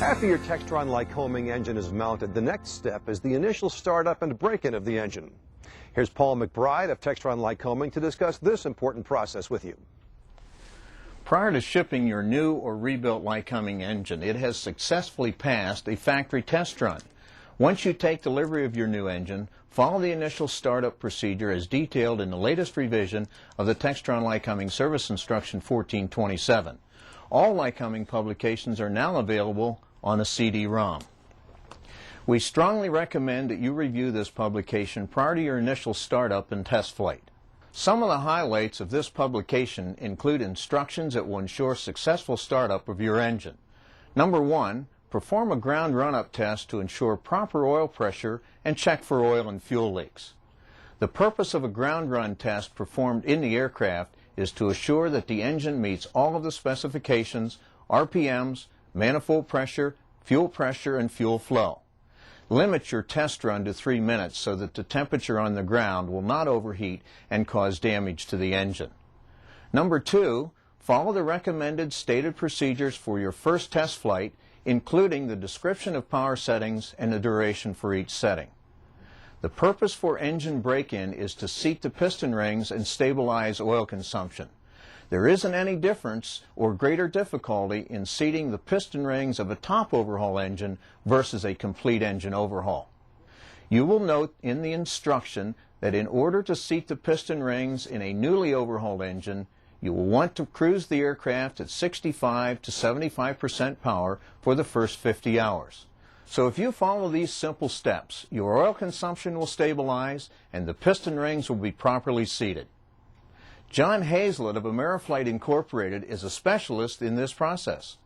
After your Textron-Lycoming engine is mounted, the next step is the initial startup and break-in of the engine. Here's Paul McBride of Textron-Lycoming to discuss this important process with you. Prior to shipping your new or rebuilt Lycoming engine, it has successfully passed a factory test run. Once you take delivery of your new engine, follow the initial startup procedure as detailed in the latest revision of the Textron-Lycoming Service Instruction 1427. All Lycoming publications are now available on a CD-ROM. We strongly recommend that you review this publication prior to your initial startup and test flight. Some of the highlights of this publication include instructions that will ensure successful startup of your engine. Number 1, perform a ground run-up test to ensure proper oil pressure and check for oil and fuel leaks. The purpose of a ground run test performed in the aircraft is to assure that the engine meets all of the specifications, RPMs, manifold pressure, and fuel flow. Limit your test run to 3 minutes so that the temperature on the ground will not overheat and cause damage to the engine. Number 2, follow the recommended stated procedures for your first test flight, including the description of power settings and the duration for each setting. The purpose for engine break-in is to seat the piston rings and stabilize oil consumption. There isn't any difference or greater difficulty in seating the piston rings of a top overhaul engine versus a complete engine overhaul. You will note in the instruction that in order to seat the piston rings in a newly overhauled engine, you will want to cruise the aircraft at 65 to 75% power for the first 50 hours. So if you follow these simple steps, your oil consumption will stabilize and the piston rings will be properly seated. John Hazlett of Ameriflight Incorporated is a specialist in this process.